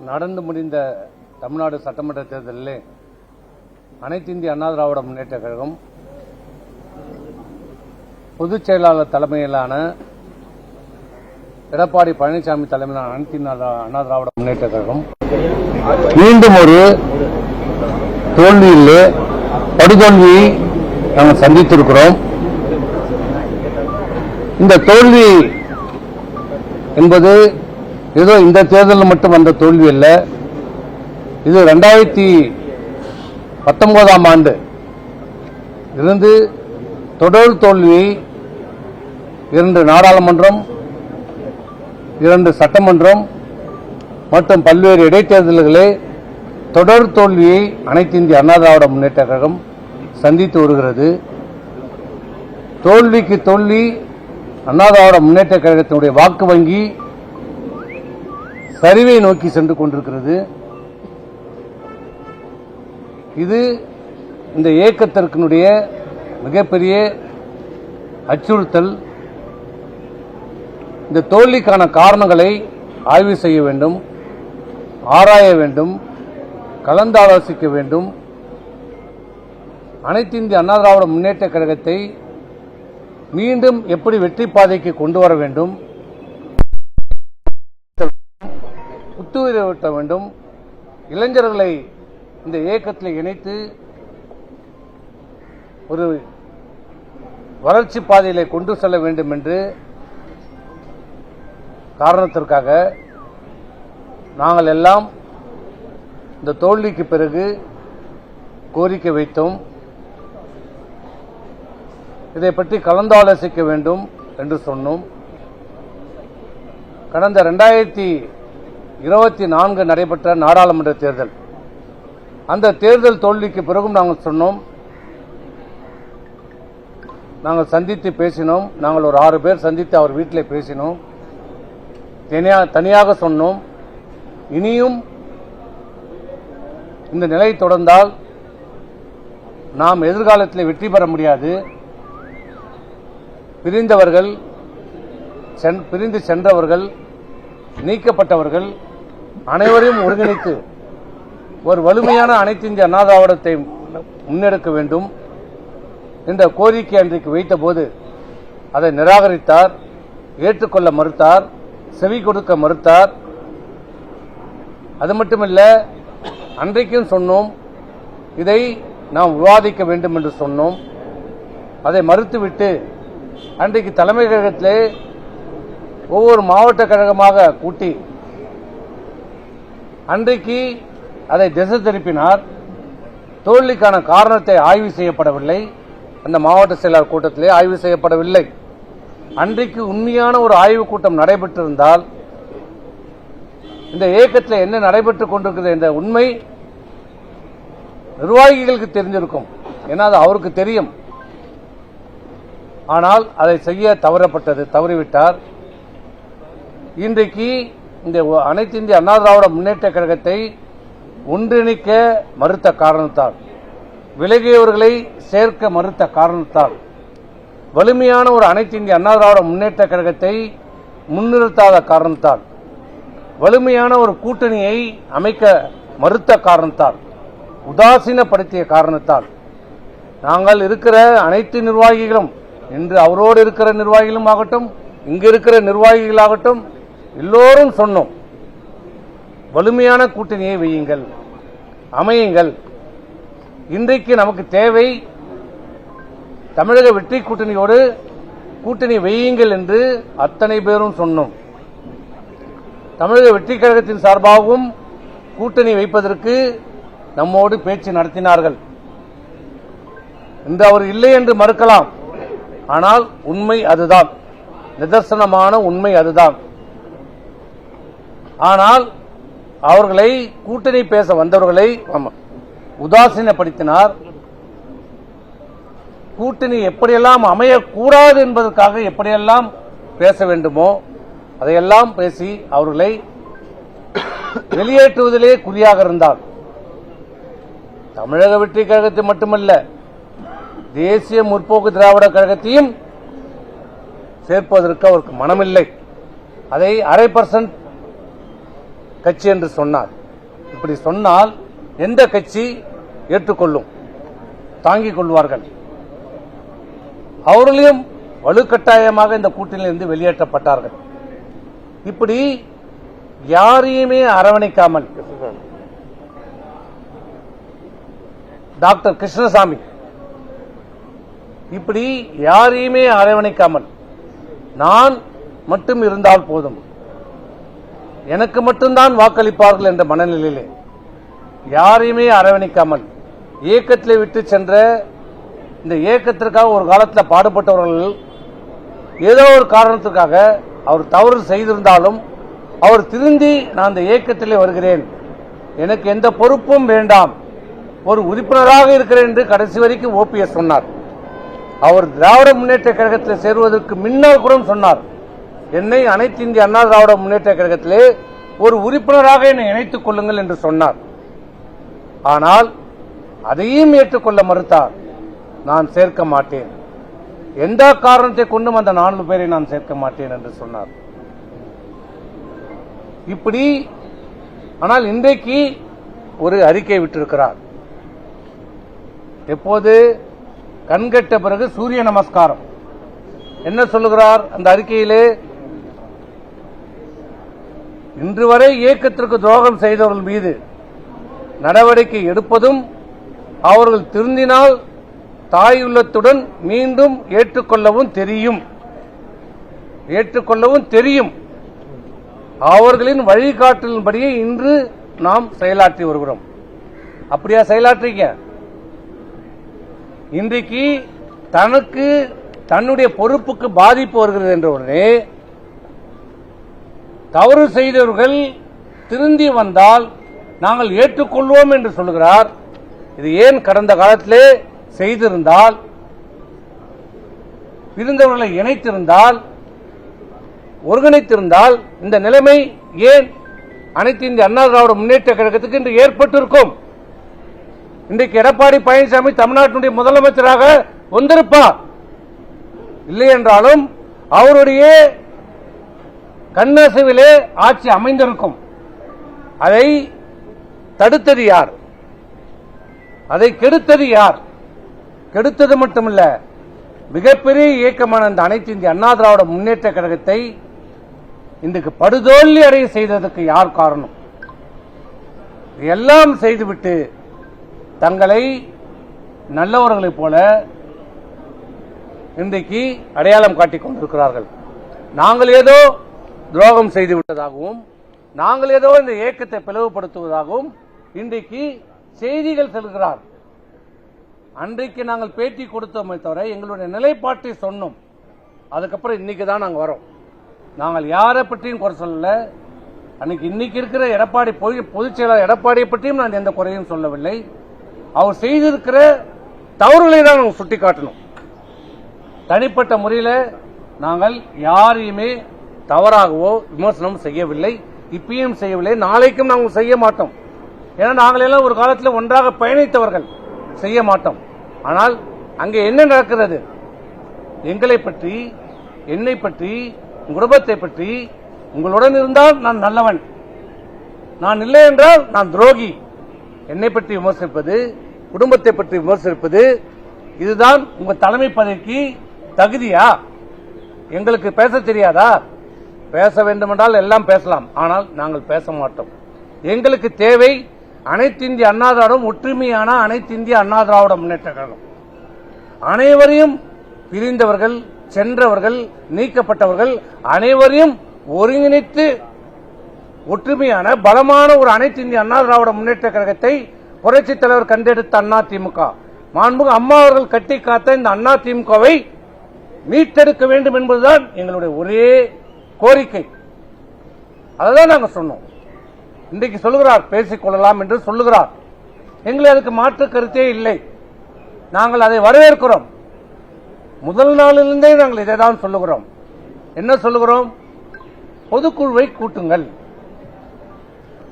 நடந்து முடிந்த தமிழ்நாடு சட்டமன்ற தேர்தலில் அனைத்து இந்திய அண்ணா திராவிட முன்னேற்ற கழகம் பொதுச் செயலாளர் தலைமையிலான எடப்பாடி பழனிசாமி தலைமையிலான அனைத்து இந்திய அண்ணா திராவிட முன்னேற்ற கழகம் மீண்டும் ஒரு தோல்வியிலே படுதோல்வியை நாங்கள் சந்தித்திருக்கிறோம். இந்த தோல்வி என்பது ஏதோ இந்த தேர்தலில் மட்டும் வந்த தோல்வி அல்ல. இது 2019ஆம் ஆண்டு இருந்து தொடர் தோல்வியை 2 நாடாளுமன்றம், 2 சட்டமன்றம் மற்றும் பல்வேறு இடைத்தேர்தல்களே தொடர் தோல்வியை அனைத்து இந்திய அண்ணா திராவிட முன்னேற்ற கழகம் சந்தித்து வருகிறது. தோல்விக்கு தோல்வி அண்ணா திராவிட முன்னேற்ற கழகத்தினுடைய வாக்கு வங்கி சரிவை நோக்கி சென்று கொண்டிருக்கிறது. இது இந்த இயக்கத்திற்குடைய மிகப்பெரிய அச்சுறுத்தல். இந்த தோல்விக்கான காரணங்களை ஆய்வு செய்ய வேண்டும், ஆராய வேண்டும், கலந்தாலோசிக்க வேண்டும். அனைத்து இந்திய அண்ணா திராவிட முன்னேற்ற கழகத்தை மீண்டும் எப்படி வெற்றி பாதைக்கு கொண்டு வர வேண்டும், புத்துயிரூட்ட வேண்டும், இளைஞர்களை இந்த இயக்கத்தில் இணைத்து ஒரு வளர்ச்சி பாதையிலே கொண்டு செல்ல வேண்டும் என்று காரணத்திற்காக நாங்கள் எல்லாம் இந்த தோல்விக்கு பிறகு கோரிக்கை வைத்தோம். இதை பற்றி கலந்தாலோசிக்க வேண்டும் என்று சொன்னோம். கடந்த 2024 நடைபெற்ற நாடாளுமன்ற தேர்தல், அந்த தேர்தல் தோல்விக்கு பிறகும் நாங்கள் சொன்னோம், நாங்கள் சந்தித்து பேசினோம். நாங்கள் ஒரு 6 பேர் சந்தித்து அவர் வீட்டில் பேசினோம், தனியாக சொன்னோம். இனியும் இந்த நிலை தொடர்ந்தால் நாம் எதிர்காலத்தில் வெற்றி பெற முடியாது. பிரிந்து சென்றவர்கள், நீக்கப்பட்டவர்கள் அனைவரையும் ஒருங்கிணைத்து ஒரு வலிமையான அனைத்து இந்திய அண்ணா திராவிடத்தை முன்னெடுக்க வேண்டும் என்ற கோரிக்கை அன்றைக்கு வைத்தபோது அதை நிராகரித்தார், ஏற்றுக்கொள்ள மறுத்தார், செவி கொடுக்க மறுத்தார். அது மட்டுமல்ல, அன்றைக்கும் சொன்னோம், இதை நாம் விவாதிக்க வேண்டும் என்று சொன்னோம். அதை மறுத்துவிட்டு அன்றைக்கு தலைமை கழகத்திலே ஒவ்வொரு மாவட்ட கழகமாக கூட்டி அன்றைக்கு அதை திசை திருப்பினார். தோல்விக்கான காரணத்தை ஆய்வு செய்யப்படவில்லை. அந்த மாவட்ட செயலாளர் கூட்டத்திலே ஆய்வு செய்யப்படவில்லை. அன்றைக்கு உண்மையான ஒரு ஆய்வுக் கூட்டம் நடைபெற்றிருந்தால் இந்த இயக்கத்தில் என்ன நடைபெற்றுக் கொண்டிருக்கிறது என்ற உண்மை நிர்வாகிகளுக்கு தெரிஞ்சிருக்கும். ஏன்னா அது அவருக்கு தெரியும். ஆனால் அதை செய்ய தவறிவிட்டார். இன்றைக்கு இந்த அனைத்து இந்திய அண்ணா திராவிட முன்னேற்ற கழகத்தை ஒன்றிணைக்க மறுத்த காரணத்தால், விலகியவர்களை சேர்க்க மறுத்த காரணத்தால், வலிமையான ஒரு அனைத்து இந்திய அண்ணா திராவிட முன்னேற்ற கழகத்தை முன்னிறுத்தாத காரணத்தால், வலிமையான ஒரு கூட்டணியை அமைக்க மறுத்த காரணத்தால், உதாசீனப்படுத்திய காரணத்தால், நாங்கள் இருக்கிற அனைத்து நிர்வாகிகளும், இன்று அவரோடு இருக்கிற நிர்வாகிகளும் ஆகட்டும், இங்கு இருக்கிற நிர்வாகிகளாகட்டும், எல்லோரும் சொன்னோம், வலிமையான கூட்டணியை வையுங்கள், அமையுங்கள். இன்றைக்கு நமக்கு தேவை தமிழக வெற்றி கூட்டணியோடு கூட்டணி வையுங்கள் என்று அத்தனை பேரும் சொன்னோம். தமிழக வெற்றி கழகத்தின் சார்பாகவும் கூட்டணி வைப்பதற்கு நம்மோடு பேச்சு நடத்தினார்கள். இன்று அவர் இல்லை என்று மறுக்கலாம். ஆனால் உண்மை அதுதான், நிதர்சனமான உண்மை அதுதான். ஆனால் அவர்களை, கூட்டணி பேச வந்தவர்களை உதாசீனப்படுத்தினார். கூட்டணி எப்படியெல்லாம் அமையக்கூடாது என்பதற்காக எப்படியெல்லாம் பேச வேண்டுமோ அதையெல்லாம் பேசி அவர்களை வெளியேற்றுவதிலே குறியாக இருந்தார். தமிழக வெற்றி கழகத்தை மட்டுமல்ல, தேசிய முற்போக்கு திராவிட கழகத்தையும் சேர்ப்பதற்கு அவருக்கு மனமில்லை. அதை 0.5% கட்சி என்று சொன்னார். இப்படி சொன்னால் எந்த கட்சி ஏற்றுக்கொள்ளும், தாங்கிக் கொள்வார்கள்? அவர்களையும் வலுக்கட்டாயமாக இந்த கூட்டணியிலிருந்து வெளியேற்றப்பட்டார்கள். இப்படி யாரையுமே அரவணைக்காமல் டாக்டர் கிருஷ்ணசாமி இப்படி யாரையுமே அரவணைக்காமல் நான் மட்டும் இருந்தால் போதும், எனக்கு மட்டும்தான் வாக்களிப்பார்கள் என்ற மனநிலையிலே யாரையுமே அரவணைக்காமல் இயக்கத்திலே விட்டு சென்ற இந்த இயக்கத்திற்காக ஒரு காலத்தில் பாடுபட்டவர்கள் ஏதோ ஒரு காரணத்திற்காக அவர் தவறு செய்திருந்தாலும் அவர் திருந்தி நான் இந்த இயக்கத்திலே வருகிறேன், எனக்கு எந்த பொறுப்பும் வேண்டாம், ஒரு உறுப்பினராக இருக்கிறேன் என்று கடைசி வரைக்கும் ஓபிஎஸ் சொன்னார். அவர் திராவிட முன்னேற்ற கழகத்தில் சேருவதற்கு முன்னால் கூட சொன்னார், என்னை அனைத்து இந்திய அண்ணா திராவிட முன்னேற்ற கழகத்திலே ஒரு உறுப்பினராக என்னை இணைத்துக் கொள்ளுங்கள் என்று சொன்னார். ஆனால் அதையும் ஏற்றுக்கொள்ள மறுத்தார். நான் சேர்க்க மாட்டேன், எந்த காரணத்தை கொண்டும் அந்த 4 பேரை நான் சேர்க்க மாட்டேன் என்று சொன்னார். இப்படி ஆனால் இன்றைக்கு ஒரு அறிக்கை விட்டிருக்கிறார். எப்போது கண்கட்ட பிறகு சூரிய நமஸ்காரம். என்ன சொல்லுகிறார் அந்த அறிக்கையிலே? இன்று வரை இயக்கத்திற்கு துரோகம் செய்தவர்கள் மீது நடவடிக்கை எடுப்பதும் அவர்கள் திருந்தினால் தாயுள்ளத்துடன் மீண்டும் ஏற்றுக்கொள்ளவும் தெரியும். அவர்களின் வழிகாட்டலின்படியே இன்று நாம் செயலாற்றி வருகிறோம். அப்படியா செயலாற்றீங்க? இன்றைக்கு தனக்கு தன்னுடைய பொறுப்புக்கு பாதிப்பு வருகிறது என்ற உடனே தவறு செய்தவர்கள் திருந்தி வந்தால் நாங்கள் ஏற்றுக்கொள்வோம் என்று சொல்கிறார். இது ஏன் கடந்த காலத்திலே செய்திருந்தால், இருந்தவர்களை இணைத்திருந்தால், ஒருங்கிணைத்திருந்தால் இந்த நிலைமை ஏன் அனைத்து இந்திய அண்ணா திராவிட முன்னேற்ற கழகத்துக்கு இன்று ஏற்பட்டிருக்கும்? இன்றைக்கு எடப்பாடி பழனிசாமி தமிழ்நாட்டினுடைய முதலமைச்சராக வந்திருப்பார். இல்லை என்றாலும் அவருடைய கண்ணசைவிலே ஆட்சி அமைந்திருக்கும். அதை தடுத்தது யார்? அதை கெடுத்தது யார்? கெடுத்தது மட்டுமல்ல, மிகப்பெரிய இயக்கமான இந்த அனைத்து இந்திய அண்ணா திராவிட முன்னேற்ற கழகத்தை இன்றைக்கு படுதோல்வி அடைய செய்ததற்கு யார் காரணம்? எல்லாம் செய்துவிட்டு தங்களை நல்லவர்களைப் போல இன்றைக்கு அடையாளம் காட்டிக் கொண்டிருக்கிறார்கள். நாங்கள் ஏதோ துரோகம் செய்து விட்டதாகவும், நாங்கள் ஏதோ இந்த இயக்கத்தை பிளவுபடுத்துவதாகவும் இன்றைக்கு செய்திகள் செல்கிறார். அன்றைக்கு நாங்கள் பேட்டி கொடுத்தோமே தவிர எங்களுடைய நிலைப்பாட்டை சொன்னோம். அதுக்கப்புறம் இன்னைக்கு தான் நாங்கள் வரோம். நாங்கள் யாரை பற்றியும் குறை சொல்லல. அன்னைக்கு இன்னைக்கு இருக்கிற எடப்பாடி பொதுச் செயலாளர் எடப்பாடியை பற்றியும் நான் எந்த குறையும் சொல்லவில்லை. அவர் செய்திருக்கிற தவறுகளை தான் நாங்கள் சுட்டிக்காட்டணும். தனிப்பட்ட முறையில் நாங்கள் யாரையுமே தவறாகவோ விமர்சனம் செய்யவில்லை, இப்பயும் செய்யவில்லை, நாளைக்கும் நாங்கள் செய்ய மாட்டோம். ஏன்னா நாங்கள் எல்லாம் ஒரு காலத்தில் ஒன்றாக பயணித்தவர்கள், செய்ய மாட்டோம். ஆனால் அங்கே என்ன நடக்கிறது? எங்களை பற்றி, என்னை பற்றி, குடும்பத்தை பற்றி, உங்களுடன் இருந்தால் நான் நல்லவன், நான் இல்லை என்றால் நான் துரோகி, என்னை பற்றி விமர்சிப்பது, குடும்பத்தை பற்றி விமர்சிப்பது, இதுதான் உங்க தலைமை பதவிக்கு தகுதியா? எங்களுக்கு பேச தெரியாதா? பேச வேண்டுமென்றால் எல்லாம் பேசலாம், ஆனால் நாங்கள் பேச மாட்டோம். எங்களுக்கு தேவை அனைத்து இந்திய அண்ணா திராவிடம், ஒற்றுமையான அனைத்து இந்திய அண்ணா திராவிட முன்னேற்ற கழகம். அனைவரையும் பிரிந்தவர்கள், சென்றவர்கள், நீக்கப்பட்டவர்கள் அனைவரையும் ஒருங்கிணைத்து ஒற்றுமையான பலமான ஒரு அனைத்து இந்திய அண்ணா திராவிட முன்னேற்ற கழகத்தை புரட்சித் தலைவர் கண்டெடுத்த அண்ணா திமுக, மாண்புமிகு அம்மா அவர்கள் கட்டி காத்த இந்த அண்ணா திமுகவை மீட்டெடுக்க வேண்டும் என்பதுதான் எங்களுடைய ஒரே கோரிக்கை. அதான் நாங்கள் சொன்னோம். இன்றைக்கு சொல்லுகிறார் பேசிக் கொள்ளலாம் என்று சொல்லுகிறார். எங்களுக்கு அதுக்கு மாற்று கருத்தே இல்லை. நாங்கள் அதை வரவேற்கிறோம். முதல் நாளிலிருந்தே நாங்கள் இதை தான் சொல்லுகிறோம். என்ன சொல்லுகிறோம்? பொதுக்குழுவை கூட்டுங்கள்,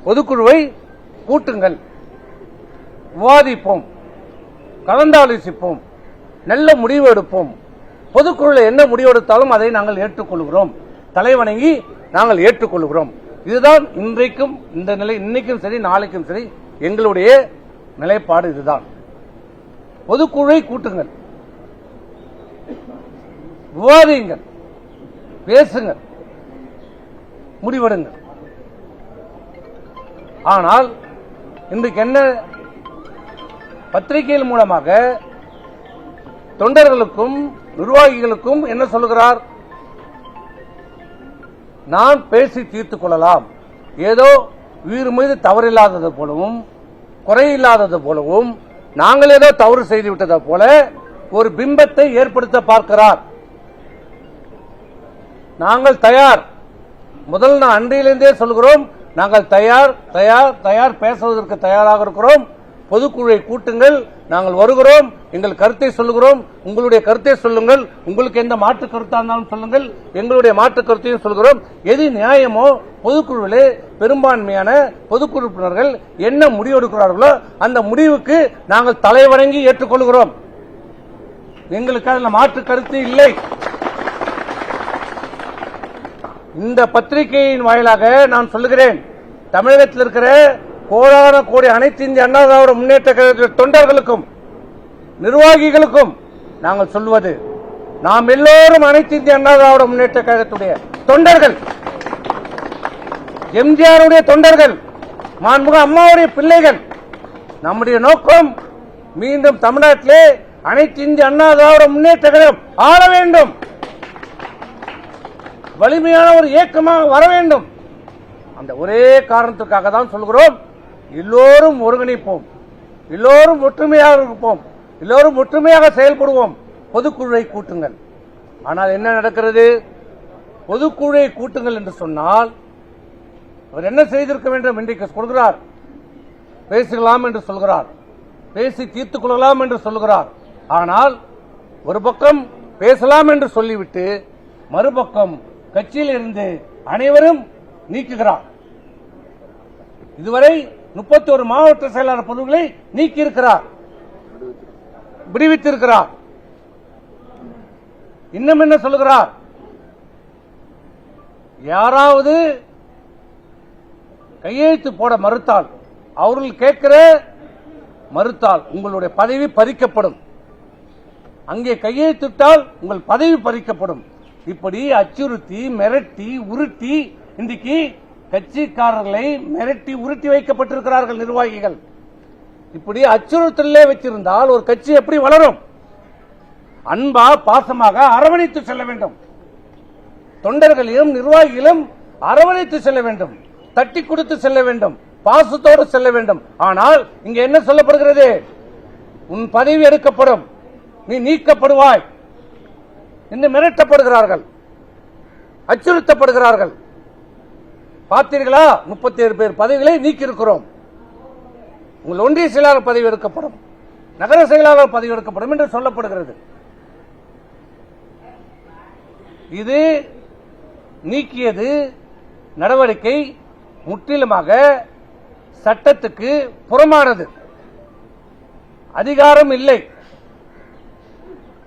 பொதுக்குழுவை கூட்டுங்கள், விவாதிப்போம், கலந்தாலோசிப்போம், நல்ல முடிவு எடுப்போம். பொதுக்குழுவில் என்ன முடிவெடுத்தாலும் அதை நாங்கள் ஏற்றுக்கொள்கிறோம், தலைவணங்கி நாங்கள் ஏற்றுக்கொள்கிறோம். இதுதான் இன்றைக்கும் இந்த நிலை, இன்னைக்கும் சரி நாளைக்கும் சரி எங்களுடைய நிலைப்பாடு இதுதான். பொதுக்குழுவை கூட்டுங்கள், விவாதியுங்கள், பேசுங்கள், முடிவெடுங்கள். ஆனால் இன்றைக்கு என்ன, பத்திரிகைகள் மூலமாக தொண்டர்களுக்கும் நிர்வாகிகளுக்கும் என்ன சொல்லுகிறார்? நான் பேசி தீர்த்துக் கொள்ளலாம், ஏதோ உயிர் மீது தவறில்லாதது போலவும் குறையில்லாதது போலவும் நாங்கள் ஏதோ தவறு செய்துவிட்டதை போல ஒரு பிம்பத்தை ஏற்படுத்த பார்க்கிறார். நாங்கள் தயார், முதல் நான் அன்றையிலிருந்தே சொல்கிறோம், நாங்கள் தயார் தயார் தயார் பேசுவதற்கு தயாராக இருக்கிறோம். பொதுக்குழுவை கூட்டுங்கள், நாங்கள் வருகிறோம், எங்கள் கருத்தை சொல்லுகிறோம், உங்களுடைய கருத்தை சொல்லுங்கள், உங்களுக்கு எந்த மாற்று கருத்தா இருந்தாலும் சொல்லுங்கள், எங்களுடைய மாற்று கருத்தையும் சொல்கிறோம். எது நியாயமோ பொதுக்குழுவிலே பெரும்பான்மையான பொதுக்குழு உறுப்பினர்கள் என்ன முடிவெடுக்கிறார்களோ அந்த முடிவுக்கு நாங்கள் தலைவணங்கி ஏற்றுக்கொள்கிறோம். எங்களுக்கு அதில் மாற்று கருத்து இல்லை. இந்த பத்திரிகையின் வாயிலாக நான் சொல்லுகிறேன், தமிழகத்தில் இருக்கிற கோடான கோடி அனைத்து இந்திய அண்ணா திராவிட முன்னேற்ற கழக தொண்டர்களுக்கும் நிர்வாகிகளுக்கும் நாங்கள் சொல்வது, நாம் எல்லோரும் அனைத்து இந்திய அண்ணா திராவிட முன்னேற்ற கழகத்துடைய தொண்டர்கள், எம்ஜிஆருடைய தொண்டர்கள், மாண்புமிகு அம்மாவுடைய பிள்ளைகள். நம்முடைய நோக்கம் மீண்டும் தமிழ்நாட்டிலே அனைத்து இந்திய அண்ணா திராவிட முன்னேற்ற கழகம் ஆள வேண்டும், வலிமையான ஒரு இயக்கமாக வர வேண்டும். அந்த ஒரே காரணத்துக்காக தான் சொல்கிறோம், எல்லோரும் ஒருங்கிணைப்போம், எல்லோரும் ஒற்றுமையாக இருப்போம், எல்லோரும் ஒற்றுமையாக செயல்படுவோம். பொதுக்குழுவை கூட்டுங்கள். ஆனால் என்ன நடக்கிறது? பொதுக்குழுவை கூட்டுங்கள் என்று சொன்னால் அவர் என்ன செய்திருக்க வேண்டும்? இன்றைக்கு சொல்கிறார், பேசலாம் என்று சொல்கிறார், பேசி தீர்த்துக் கொள்ளலாம் என்று சொல்கிறார். ஆனால் ஒரு பக்கம் பேசலாம் என்று சொல்லிவிட்டு மறுபக்கம் கட்சியில் இருந்து அனைவரும் நீக்குகிறார். இதுவரை 31 மாவட்ட செயலாளர் பதவிகளை நீக்கியிருக்கிறார், விடுவித்திருக்கிறார். இன்னும் என்ன சொல்லுகிறார்? யாராவது கையெழுத்து போட மறுத்தால், அவர்கள் கேட்கிற மறுத்தால் உங்களுடைய பதவி பறிக்கப்படும், அங்கே கையெழுத்திட்டால் உங்கள் பதவி பறிக்கப்படும். இப்படி அச்சுறுத்தி மிரட்டி உருட்டி இன்றைக்கு கட்சிக்காரர்களை மிரட்டி உருட்டி வைக்கப்பட்டிருக்கிறார்கள் நிர்வாகிகள். இப்படி அச்சுறுத்தலே வச்சிருந்தால் ஒரு கட்சி எப்படி வளரும்? அன்பா பாசமாக அரவணைத்து செல்ல வேண்டும், தொண்டர்களையும் நிர்வாகிகளும் அரவணைத்து செல்ல வேண்டும், தட்டி கொடுத்து செல்ல வேண்டும், பாசத்தோடு செல்ல வேண்டும். ஆனால் இங்க என்ன சொல்லப்படுகிறது? உன் பதவி எடுக்கப்படும், நீ நீக்கப்படுவாய் என்று மிரட்டப்படுகிறார்கள், அச்சுறுத்தப்படுகிறார்கள். பார்த்தீர்களா? 37 பேர் பதவிகளை நீக்கியிருக்கிறோம். உங்கள் ஒன்றிய செயலாளர் பதவி எடுக்கப்படும், நகர செயலாளர் பதவி எடுக்கப்படும் என்று சொல்லப்படுகிறது. இது நீக்கியது நடவடிக்கை முற்றிலுமாக சட்டத்துக்கு புறமானது. அதிகாரம் இல்லை,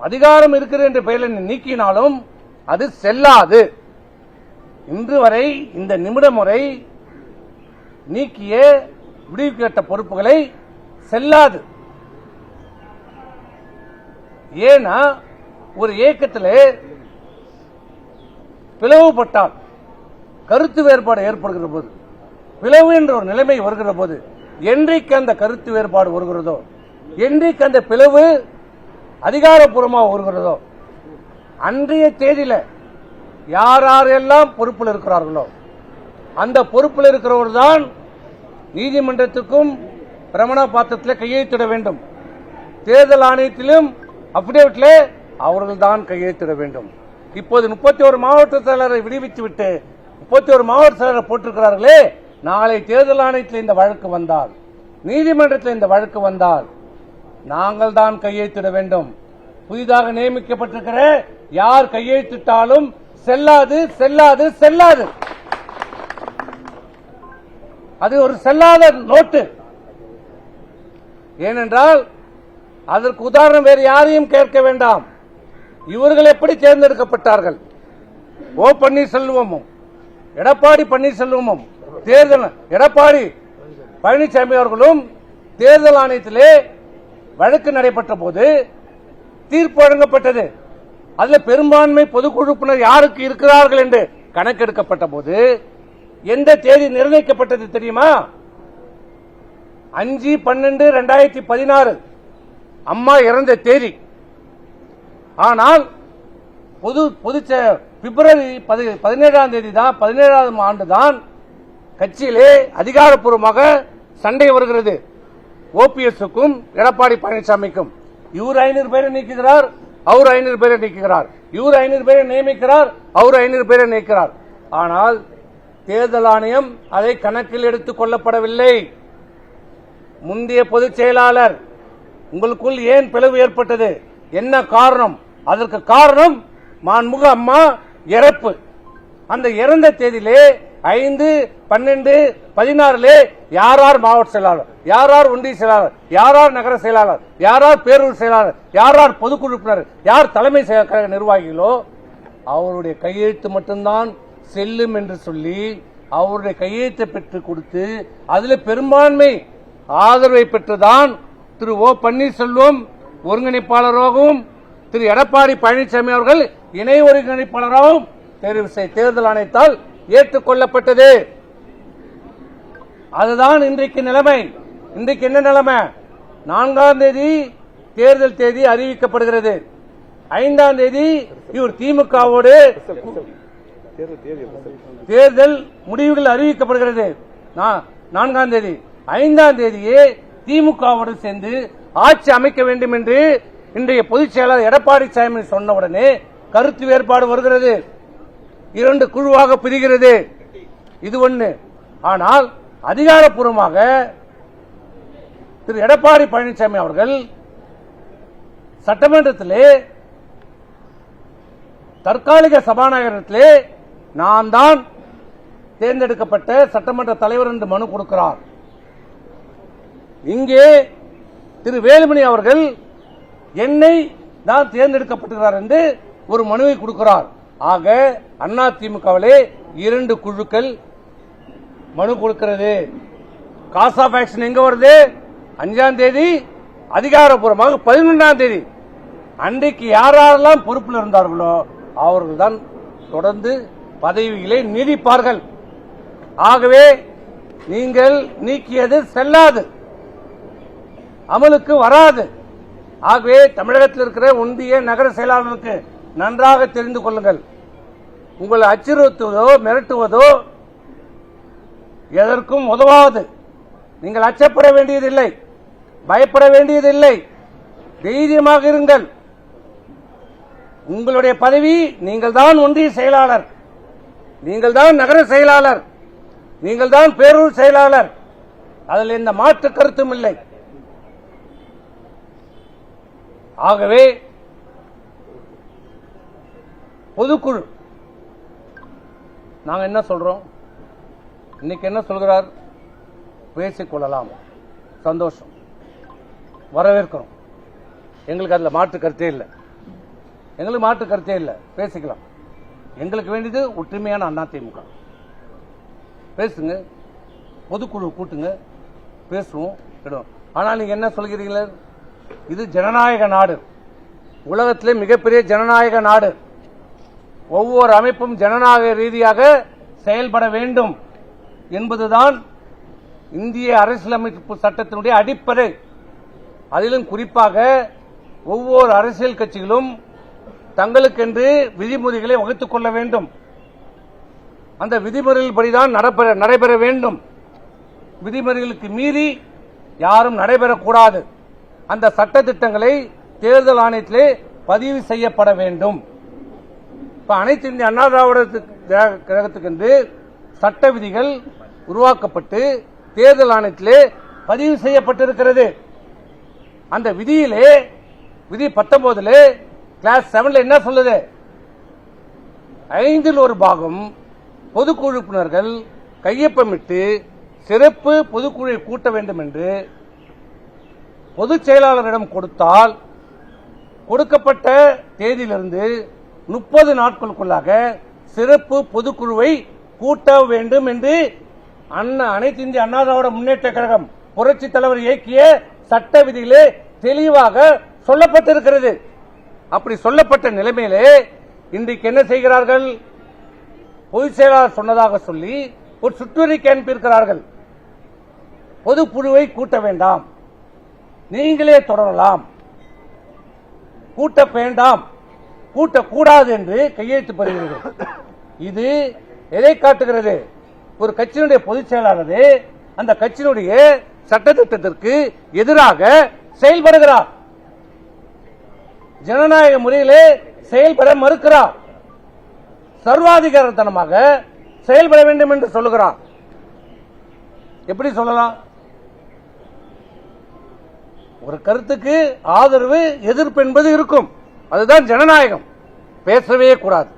அதிகாரம் இருக்கிறது என்ற பெயரில் நீக்கினாலும் அது செல்லாது. இன்று வரை இந்த நிமிடம் வரை நீக்கிய விடுவிக்கப்பட்ட பொறுப்புகளை செல்லாது. ஏன்னா ஒரு இயக்கத்தில் பிளவுபட்டால், கருத்து வேறுபாடு ஏற்படுகிற போது, பிளவு என்ற ஒரு நிலைமை வருகிற போது, என்றைக்கு அந்த கருத்து வேறுபாடு வருகிறதோ, என்றைக்கு அந்த பிளவு அதிகாரப்பூர்வமாக வருகிறதோ, அன்றைய தேதியில யார் யாரெல்லாம் பொறுப்பில் இருக்கிறார்களோ அந்த பொறுப்பில் இருக்கிறவர் தான் நீதிமன்றத்துக்கும் பிரமாண பாத்திரத்தில் கையெழுத்திட வேண்டும். தேர்தல் ஆணையத்திலும் அபிடேவிட்ல அவர்கள் தான் கையெழுத்திட வேண்டும். இப்போது 31 மாவட்ட செயலரை விடுவித்து விட்டு 31 மாவட்ட செயலரை போட்டிருக்கிறார்களே, நாளை தேர்தல் ஆணையத்தில் இந்த வழக்கு வந்தால், நீதிமன்றத்தில் இந்த வழக்கு வந்தால் நாங்கள் தான் கையெழுத்திட வேண்டும். புதிதாக நியமிக்கப்பட்டிருக்கிற யார் கையெழுத்திட்டாலும் செல்லாது, செல்லாது, செல்லாது. அது ஒரு செல்லாத நோட்டு. ஏனென்றால் அதற்கு உதாரணம் வேறு யாரையும் கேட்க வேண்டாம். இவர்கள் எப்படி தேர்ந்தெடுக்கப்பட்டார்கள்? ஓ பன்னீர்செல்வமும் எடப்பாடி பன்னீர்செல்வமும் எடப்பாடி பழனிசாமி அவர்களும் தேர்தல் ஆணையத்திலே வழக்கு நடைபெற்ற போது தீர்ப்பு வழங்கப்பட்டது. அதுல பெரும்பான்மை பொதுக்குழு உறுப்பினர் யாருக்கு இருக்கிறார்கள் என்று கணக்கெடுக்கப்பட்ட போது எந்த தேதி நிர்ணயிக்கப்பட்டது தெரியுமா? 5/12/2016 அம்மா இறந்த தேதி. ஆனால் பிப்ரவரி 17ஆம் தேதி தான் 17ஆம் ஆண்டு தான் கட்சியிலே அதிகாரப்பூர்வமாக சண்டை வருகிறது. ஓபிஎஸ்க்கும் எடப்பாடி பழனிசாமிக்கும். இவர் 500 பேரை நீக்குகிறார், அவர் 500 பேரை நீக்குகிறார். இவர் 500 பேரை நியமிக்கிறார், அவர் 500 பேரை நீக்கிறார். ஆனால் தேர்தல் ஆணையம் அதை கணக்கில் எடுத்துக் கொள்ளப்படவில்லை. முந்தைய பொதுச் செயலாளர் உங்களுக்குள் ஏன் பிளவு ஏற்பட்டது? என்ன காரணம்? அதற்கு காரணம் மாண்புமிகு அம்மா இறப்பு. அந்த இறந்த தேதியிலே 5/12/16 யார் மாவட்ட செயலாளர், யார் ஒன்றிய செயலாளர், யார் நகர செயலாளர், யார் பேரூர் செயலாளர், யார் பொதுக்குழு உறுப்பினர், யார் தலைமை நிர்வாகிகளோ அவருடைய கையெழுத்து மட்டும்தான் செல்லும் என்று சொல்லி அவருடைய கையெழுத்தை பெற்றுக் கொடுத்து அதில் பெரும்பான்மை ஆதரவை பெற்றுதான் திரு ஓ பன்னீர்செல்வம் ஒருங்கிணைப்பாளராகவும் திரு எடப்பாடி பழனிசாமி அவர்கள் இணை ஒருங்கிணைப்பாளராகவும் தேர்தல் ஆணையத்தால் ஏற்றுக்கொள்ளப்பட்டது. அதுதான் இன்றைக்கு நிலைமை. இன்றைக்கு என்ன நிலைமை? 4ஆம் தேதி தேர்தல் தேதி அறிவிக்கப்படுகிறது. 5ஆம் தேதி இவர் திமுகவோடு தேர்தல் முடிவுகள் அறிவிக்கப்படுகிறது. 4ஆம் தேதி 5ஆம் தேதியே திமுகவோடு சேர்ந்து ஆட்சி அமைக்க வேண்டும் என்று இன்றைய பொதுச் செயலாளர் எடப்பாடி சாமி சொன்னவுடனே கருத்து வேறுபாடு வருகிறது. 2 குழுவாக பிரிகிறது. இது ஒன்று. ஆனால் அதிகாரப்பூர்வமாக திரு எடப்பாடி பழனிசாமி அவர்கள் சட்டமன்றத்திலே தற்காலிக சபாநாயகத்திலே நான் தான் தேர்ந்தெடுக்கப்பட்ட சட்டமன்ற தலைவர் என்று மனு கொடுக்கிறார். இங்கே திரு வேலுமணி அவர்கள் என்னை தான் தேர்ந்தெடுக்கப்பட்டிருக்கிறார் என்று ஒரு மனுவை கொடுக்கிறார். ஆக அதிமுகவிலே 2 குழுக்கள் மனு கொடுக்கிறது. காஸ் ஆஃப் ஆக்ஷன் எங்க வருது? 5ஆம் தேதி, அதிகாரப்பூர்வமாக 11ஆம் தேதி. அன்றைக்கு யாரெல்லாம் பொறுப்பில் இருந்தார்களோ அவர்கள் தான் தொடர்ந்து பதவிகளை நீடிப்பார்கள். ஆகவே நீங்கள் நீக்கியது செல்லாது, அமலுக்கு வராது. ஆகவே தமிழகத்தில் இருக்கிற ஒன்றிய நகர செயலாளர்களுக்கு நன்றாக தெரிந்து கொள்ளுங்கள். உங்களை அச்சுறுத்துவதோ மிரட்டுவதோ எதற்கும் உதவாது. நீங்கள் அச்சப்பட வேண்டியதில்லை, பயப்பட வேண்டியதில்லை. தைரியமாக இருங்கள். உங்களுடைய பதவி, நீங்கள் தான் ஒன்றிய செயலாளர், நீங்கள் தான் நகர செயலாளர், நீங்கள் தான் பேரூர் செயலாளர். அதில் எந்த மாற்று கருத்தும் இல்லை. ஆகவே பொதுக்குழு நாங்க என்ன சொல்றோம்? இன்னைக்கு என்ன சொல்கிறார்? பேசிக்கொள்ளலாம், சந்தோஷம், வரவேற்கிறோம். எங்களுக்கு அதுல மாற்று கருத்தே இல்லை. எங்களுக்கு மாற்று கருத்தே இல்லை. பேசிக்கலாம். எங்களுக்கு வேண்டியது ஒற்றுமையான அதிமுக. பேசுங்க, பொதுக்குழு கூட்டுங்க, பேசுவோம். ஆனால் நீங்க என்ன சொல்கிறீங்களே? இது ஜனநாயக நாடு, உலகத்திலே மிகப்பெரிய ஜனநாயக நாடு. ஒவ்வொரு அமைப்பும் ஜனநாயக ரீதியாக செயல்பட வேண்டும் என்பதுதான் இந்திய அரசியலமைப்பு சட்டத்தினுடைய அடிப்படை. அதிலும் குறிப்பாக ஒவ்வொரு அரசியல் கட்சிகளும் தங்களுக்கென்று விதிமுறைகளை வகுத்துக் கொள்ள வேண்டும். அந்த விதிமுறைகள் படிதான் நடைபெற வேண்டும். விதிமுறைகளுக்கு மீறி யாரும் நடைபெறக்கூடாது. அந்த சட்ட திட்டங்களை தேர்தல் ஆணையத்திலே பதிவு செய்யப்பட வேண்டும். இப்ப அனைத்து இந்திய அண்ணா திராவிட கழகத்துக்கென்று சட்ட விதிகள் உருவாக்கப்பட்டு தேர்தல் ஆணையத்திலே பதிவு செய்யப்பட்டிருக்கிறது. அந்த விதியிலே விதி 19 கிளாஸ் 7 என்ன சொல்லுது? 5இல் 1 பாகம் பொதுக்குழு உறுப்பினர்கள் கையொப்பமிட்டு சிறப்பு பொதுக்குழுவை கூட்ட வேண்டும் என்று பொதுச் செயலாளரிடம் கொடுத்தால் கொடுக்கப்பட்ட தேதியிலிருந்து 30 நாட்களுக்குள்ளாக சிறப்பு பொதுக்குழுவை கூட்ட வேண்டும் என்று அனைத்து இந்திய அண்ணா திராவிட முன்னேற்ற கழகம் புரட்சி தலைவர் இயக்கிய சட்ட விதியிலே தெளிவாக சொல்லப்பட்டிருக்கிறது. அப்படி சொல்லப்பட்ட நிலைமையிலே இன்றைக்கு என்ன செய்கிறார்கள்? பொதுச் செயலாளர் சொன்னதாக சொல்லி ஒரு சுற்றறிக்கை அனுப்பியிருக்கிறார்கள். பொதுக்குழுவை கூட்ட வேண்டாம், நீங்களே தொடரலாம், கூட்ட வேண்டாம், கூட்டக்கூடாது என்று கையெழுத்து பெறுகிறது. இது எதை காட்டுகிறது? ஒரு கட்சியினுடைய பொதுச் செயலாளர் அந்த கட்சியினுடைய சட்டத்திட்டத்திற்கு எதிராக செயல்படுகிறார், ஜனநாயக முறையிலே செயல்பட மறுக்கிறார், சர்வாதிகாரத்தனமாக செயல்பட வேண்டும் என்று சொல்லுகிறார். எப்படி சொல்லலாம்? ஒரு கருத்துக்கு ஆதரவு எதிர்ப்பு என்பது இருக்கும், அதுதான் ஜனநாயகம். பேசவே கூடாது,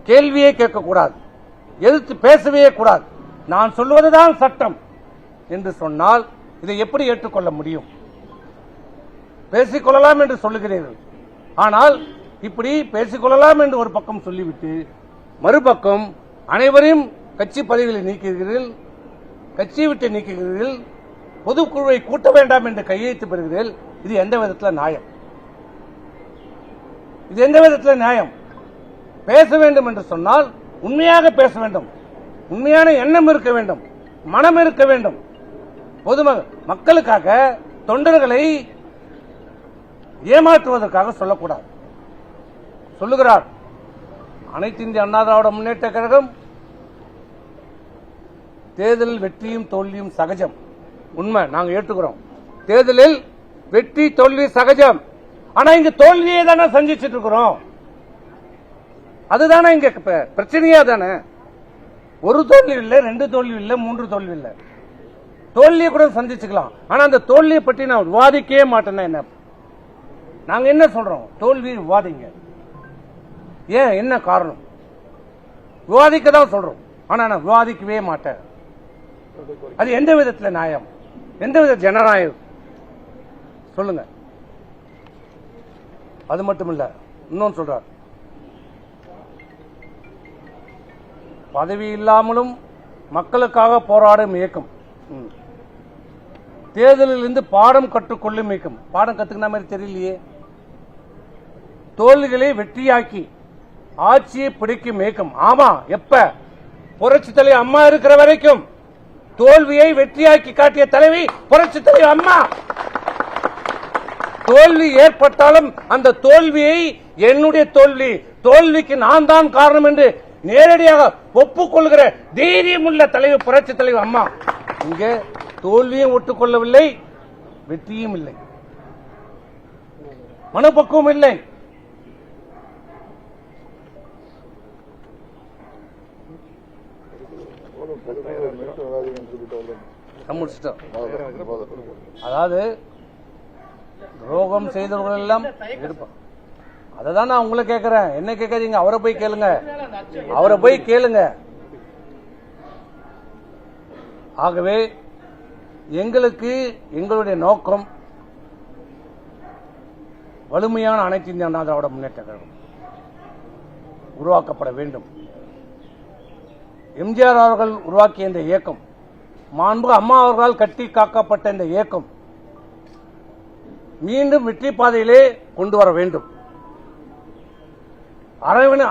கேள்வியே கேட்கக்கூடாது, எதிர்த்து பேசவே கூடாது, நான் சொல்வதுதான் சட்டம் என்று சொன்னால் இதை எப்படி ஏற்றுக்கொள்ள முடியும்? பேசிக்கொள்ளலாம் என்று சொல்லுகிறீர்கள், ஆனால் இப்படி பேசிக்கொள்ளலாம் என்று ஒரு பக்கம் சொல்லிவிட்டு மறுபக்கம் அனைவரையும் கட்சி பதவிகளை நீக்குகிறீர்கள், கட்சியை விட்டு நீக்குகிறீர்கள், பொதுக்குழுவை கூட்ட வேண்டாம் என்று கையெழுத்து பெறுகிறீர்கள். இது எந்த விதத்தில் நியாயம்? இது எந்த விதத்தில் நியாயம்? பேச வேண்டும் என்று சொன்னால் உண்மையாக பேச வேண்டும், உண்மையான எண்ணம் இருக்க வேண்டும், மனம் இருக்க வேண்டும். மக்களுக்காக, தொண்டர்களை ஏமாற்றுவதற்காக சொல்லக்கூடாது. சொல்லுகிறார் அனைத்து இந்திய அண்ணா திராவிட முன்னேற்ற கழகம் தேர்தலில் வெற்றியும் தோல்வியும் சகஜம். உண்மை, நாங்கள் ஏற்றுக்கிறோம். தேர்தலில் வெற்றி தோல்வி சகஜம். ஆனா இங்க தோல்வியே தானே சந்திச்சிட்டு இருக்கிறோம். அதுதானே இங்க பிரச்சனையா தானே. ஒரு தோல்வி இல்லை, 2 தோல்வி இல்லை, 3 தோல்வி இல்லை, தோல்வியை கூட சந்திச்சுக்கலாம். ஆனா அந்த தோல்வியை பற்றி நான் விவாதிக்கவே மாட்டேன்னா என்ன? நாங்க என்ன சொல்றோம்? தோல்வி விவாதிங்க. ஏன், என்ன காரணம்? விவாதிக்க தான் சொல்றோம், ஆனா நான் விவாதிக்கவே மாட்டேன். அது எந்த விதத்தில் நியாயம்? எந்த வித ஜனநாயகம்? சொல்லுங்க. அது மட்டும் இல்ல, இன்னொன்னு சொல்றார், பதவி இல்லாமலும் மக்களுக்காக போராடும் இயக்கம், தேர்தலில் இருந்து பாடம் கற்றுக்கொள்ளும் இயக்கம். பாடம் கத்துக்கிற மாதிரி தெரியலையே. தோல்விகளை வெற்றியாக்கி ஆட்சியை பிடிக்கும் இயக்கம். ஆமா, எப்ப? புரட்சி தலைவி அம்மா இருக்கிற வரைக்கும் தோல்வியை வெற்றியாக்கி காட்டிய தலைவி புரட்சி தலைவி அம்மா. தோல்வி ஏற்பட்டாலும் அந்த தோல்வியை என்னுடைய தோல்வி, தோல்விக்கு நான் தான் காரணம் என்று நேரடியாக ஒப்புக்கொள்கிற தைரியம் உள்ள தலைவி புரட்சி தலைவி அம்மா. இங்கே தோல்வியும் ஒட்டுக்கொள்ளவில்லை, வெற்றியும் இல்லை, மனப்பக்குவம் இல்லை. அதாவது துரோகம் செய்தவர்கள் எல்லாம் இருப்பான். அததான் நான் உங்களை கேட்கிறேன், என்ன கேட்காதீங்க, அவரை போய் கேளுங்க, அவரை போய் கேளுங்க. ஆகவே எங்களுக்கு எங்களுடைய நோக்கம் வலிமையான அனைத்து இந்திய அண்ணா திராவிட முன்னேற்ற கழகம் உருவாக்கப்பட வேண்டும். எம்ஜிஆர் அவர்கள் உருவாக்கிய இந்த இயக்கம், மாண்பு அம்மா அவர்களால் கட்டி காக்கப்பட்ட இந்த இயக்கம் மீண்டும் வெற்றி பாதையிலே கொண்டு வர வேண்டும்.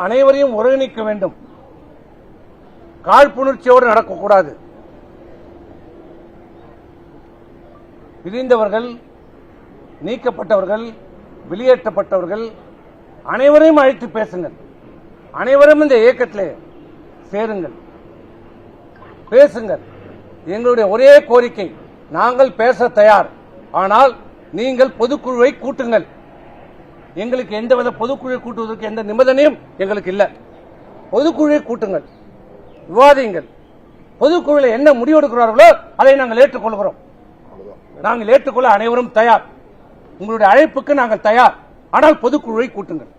அனைவரையும் ஒருங்கிணைக்க வேண்டும். காழ்ப்புணர்ச்சியோடு நடக்கக்கூடாது. பிரிந்தவர்கள், நீக்கப்பட்டவர்கள், வெளியேற்றப்பட்டவர்கள் அனைவரையும் அழைத்து பேசுங்கள். அனைவரும் இந்த இயக்கத்திலே சேருங்கள், பேசுங்கள். எங்களுடைய ஒரே கோரிக்கை, நாங்கள் பேச தயார், ஆனால் நீங்கள் பொதுக்குழுவை கூட்டுங்கள். எங்களுக்கு எந்தவித பொதுக்குழுவை கூட்டுவதற்கு எந்த நிபந்தனையும் எங்களுக்கு இல்லை. பொதுக்குழுவை கூட்டுங்கள், விவாதியுங்கள். பொதுக்குழுவில் என்ன முடிவெடுக்கிறார்களோ அதை நாங்கள் ஏற்றுக்கொள்கிறோம். நாங்கள் ஏற்றுக்கொள்ள அனைவரும் தயார். உங்களுடைய அழைப்புக்கு நாங்கள் தயார், ஆனால் பொதுக்குழுவை கூட்டுங்கள்.